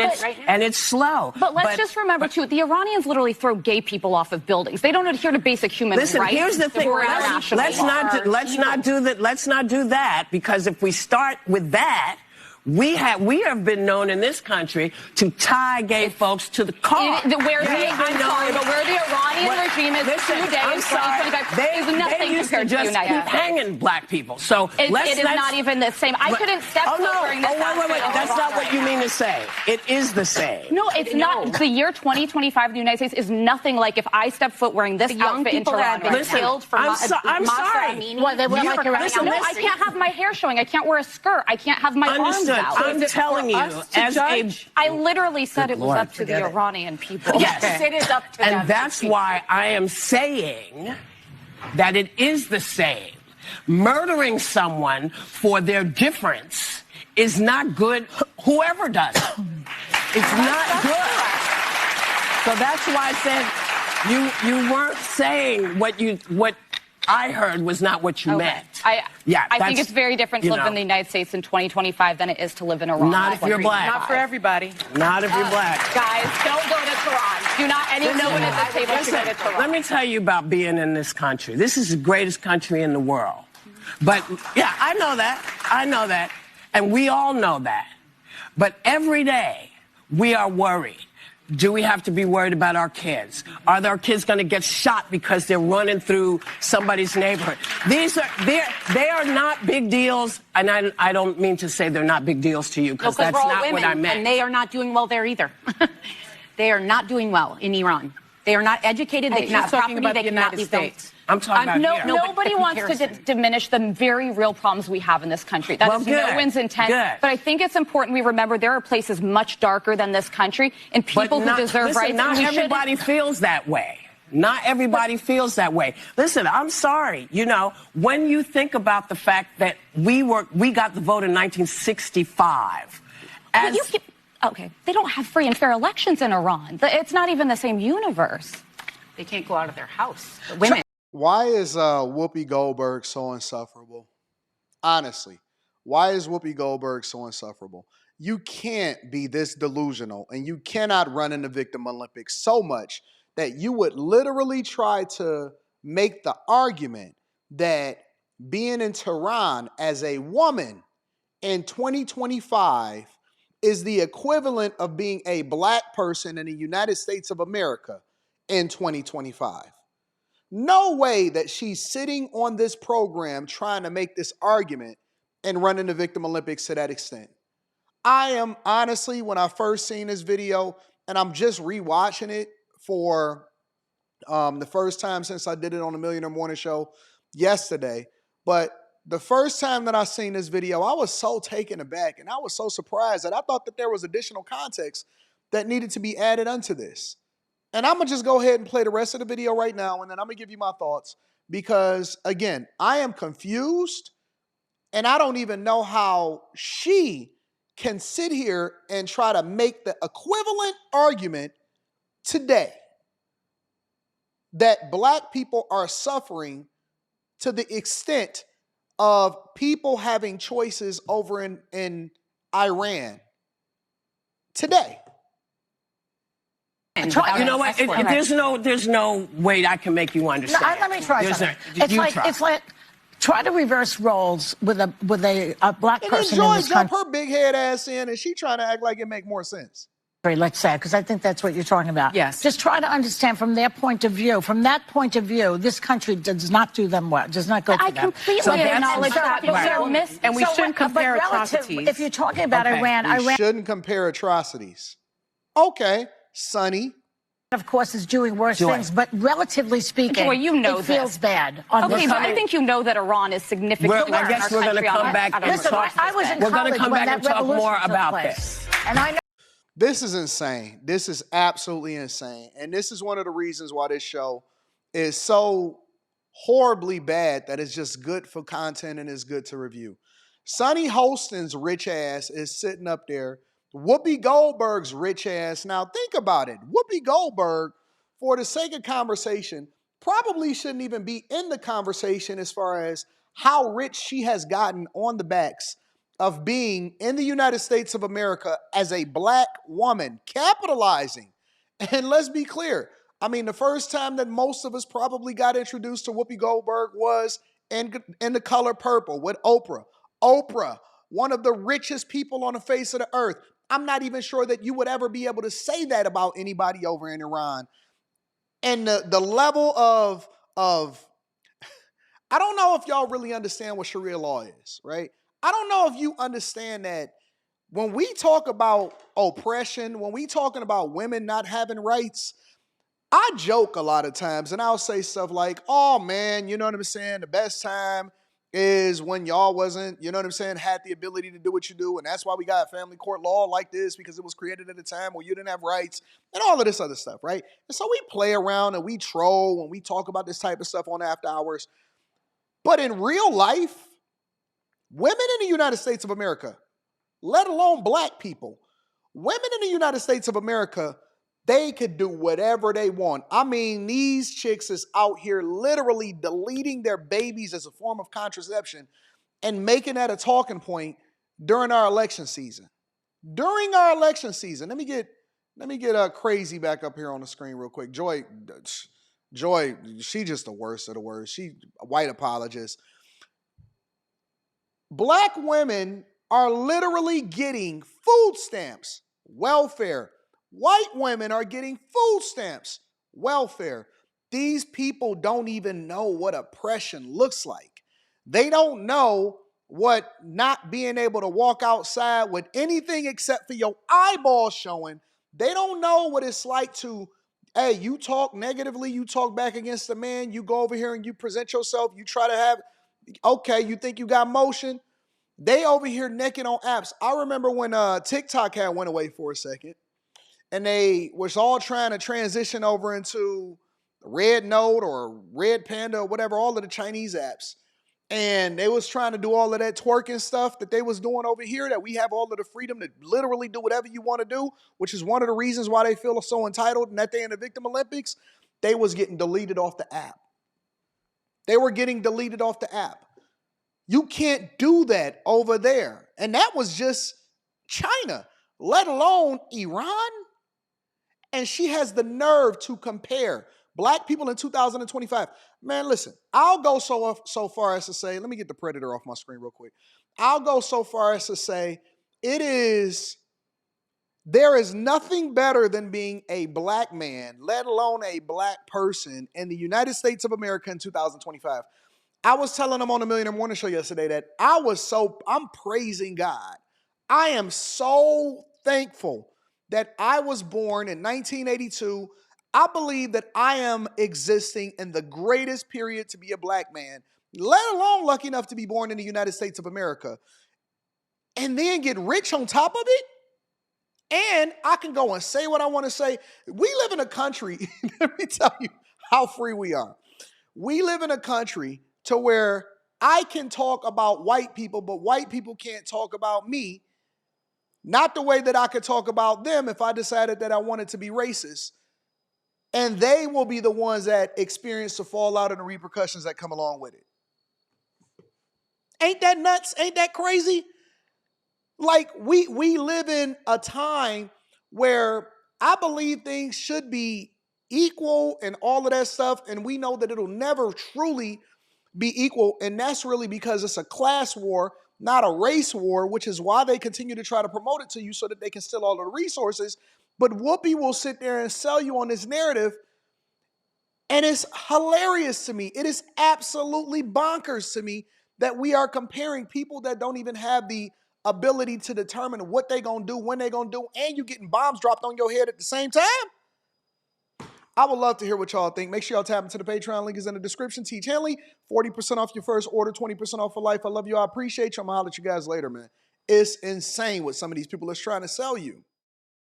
and it's slow. But let's just remember, too, the Iranians literally throw gay people off of buildings. They don't adhere to basic human rights. Listen, here's the thing. Let's not do that, because if we start with that, we have been known in this country to tie gay folks to the car. Where the Iranian regime is today in 2025 is nothing compared to the United States. Keep hanging black people. So it is not even the same. I couldn't step foot during this. Wait. That's not what you mean to say. It is the same. No, it's not. The year 2025 in the United States is nothing like if I step foot wearing this outfit in Toronto. I'm sorry. No, I can't have my hair showing. I can't wear a skirt. I can't have my arms out. I'm telling you, I literally said it was up to the Iranian people. Yes, it is up to them. And that's why I am saying that it is the same. Murdering someone for their difference is not good, whoever does it. It's not good. So that's why I said you weren't saying what I heard was not what you meant. I think it's very different to live in the United States in 2025 than it is to live in Iran. Not if you're black. Not for everybody. Not if you're black. Guys, don't go to Tehran. Do not anyone at the table should go to Tehran. Let me tell you about being in this country. This is the greatest country in the world. But, yeah, I know that. And we all know that. But every day, we are worried. Do we have to be worried about our kids? Are our kids going to get shot because they're running through somebody's neighborhood? They are not big deals, and I don't mean to say they're not big deals to you, because that's not what I meant. And they are not doing well there either. They are not doing well in Iran. They are not educated. They cannot property. They cannot leave States. I'm talking about here. Nobody wants to diminish the very real problems we have in this country. That is no one's intent. But I think it's important we remember there are places much darker than this country and people who deserve rights. Not everybody feels that way. Not everybody feels that way. Listen, I'm sorry. You know, when you think about the fact that we got the vote in 1965. Okay, they don't have free and fair elections in Iran. It's not even the same universe. They can't go out of their house. The women. Why is Whoopi Goldberg so insufferable? Honestly, why is Whoopi Goldberg so insufferable? You can't be this delusional, and you cannot run in the Victim Olympics so much that you would literally try to make the argument that being in Tehran as a woman in 2025 is the equivalent of being a black person in the United States of America in 2025. No way that she's sitting on this program trying to make this argument and running the Victim Olympics to that extent. I am honestly, when I first seen this video, and I'm just rewatching it for the first time since I did it on the Millionaire Morning Show yesterday, but the first time that I seen this video, I was so taken aback and I was so surprised that I thought that there was additional context that needed to be added onto this. And I'm going to just go ahead and play the rest of the video right now, and then I'm going to give you my thoughts because, again, I am confused, and I don't even know how she can sit here and try to make the equivalent argument today that black people are suffering to the extent of people having choices over in Iran today. You know what? There's no way I can make you understand. Let me try something. It's like try to reverse roles with a black person in this country. Jump her big head ass in, and she trying to act like it make more sense. Let's say, because I think that's what you're talking about. Yes. Just try to understand from their point of view. From that point of view, this country does not do them well. Does not go for them. I completely acknowledge that. But and we shouldn't compare atrocities. If you're talking about Iran, we shouldn't compare atrocities. Okay, Sonny. Of course, is doing worse things, but relatively speaking, it feels bad. Okay, but I think you know that Iran is significantly I guess we're going to come back and talk. We're going to come back and talk more about this. And I know. This is insane. This is absolutely insane. And this is one of the reasons why this show is so horribly bad that it's just good for content and is good to review. Sonny Holston's rich ass is sitting up there. Whoopi Goldberg's rich ass. Now think about it. Whoopi Goldberg, for the sake of conversation, probably shouldn't even be in the conversation as far as how rich she has gotten on the backs of being in the United States of America as a black woman, capitalizing. And let's be clear. I mean, the first time that most of us probably got introduced to Whoopi Goldberg was in The Color Purple with Oprah. Oprah, one of the richest people on the face of the earth. I'm not even sure that you would ever be able to say that about anybody over in Iran. And the level of I don't know if y'all really understand what Sharia law is, right? I don't know if you understand that when we talk about oppression, when we talking about women not having rights, I joke a lot of times and I'll say stuff like, oh man, you know what I'm saying? The best time is when y'all wasn't, you know what I'm saying, had the ability to do what you do. And that's why we got family court law like this, because it was created at a time where you didn't have rights and all of this other stuff, right? And so we play around and we troll when we talk about this type of stuff on After Hours. But in real life, women in the United States of America, let alone black people, women in the United States of America, they could do whatever they want. I mean, these chicks is out here literally deleting their babies as a form of contraception and making that a talking point during our election season. During our election season, let me get crazy back up here on the screen real quick. Joy, she just the worst of the worst. She a white apologist. Black women are literally getting food stamps, welfare. White women are getting food stamps, welfare. These people don't even know what oppression looks like. They don't know what not being able to walk outside with anything except for your eyeballs showing. They don't know what it's like to, hey, you talk negatively, you talk back against the man, you go over here and you present yourself, you try to have, okay, you think you got motion. They over here naked on apps. I remember when TikTok had went away for a second. And they was all trying to transition over into Red Note or Red Panda or whatever, all of the Chinese apps. And they was trying to do all of that twerking stuff that they was doing over here, that we have all of the freedom to literally do whatever you want to do, which is one of the reasons why they feel so entitled and that they in the Victim Olympics. They was getting deleted off the app. They were getting deleted off the app. You can't do that over there. And that was just China, let alone Iran. And she has the nerve to compare black people in 2025. Man, listen, I'll go so far as to say, let me get the Predator off my screen real quick. I'll go so far as to say, there is nothing better than being a black man, let alone a black person in the United States of America in 2025. I was telling them on the Millionaire Morning Show yesterday that I'm praising God. I am so thankful that I was born in 1982. I believe that I am existing in the greatest period to be a black man, let alone lucky enough to be born in the United States of America, and then get rich on top of it. And I can go and say what I want to say. We live in a country, let me tell you how free we are. We live in a country to where I can talk about white people, but white people can't talk about me. Not the way that I could talk about them if I decided that I wanted to be racist. And they will be the ones that experience the fallout and the repercussions that come along with it. Ain't that nuts? Ain't that crazy? Like we live in a time where I believe things should be equal and all of that stuff. And we know that it'll never truly be equal. And that's really because it's a class war, not a race war, which is why they continue to try to promote it to you so that they can steal all of the resources. But Whoopi will sit there and sell you on this narrative. And it's hilarious to me. It is absolutely bonkers to me that we are comparing people that don't even have the ability to determine what they're going to do, when they're going to do, and you getting bombs dropped on your head at the same time. I would love to hear what y'all think. Make sure y'all tap into the Patreon. Link is in the description. Teach Henley, 40% off your first order, 20% off for life. I love you. I appreciate you. I'm going to holler at you guys later, man. It's insane what some of these people are trying to sell you.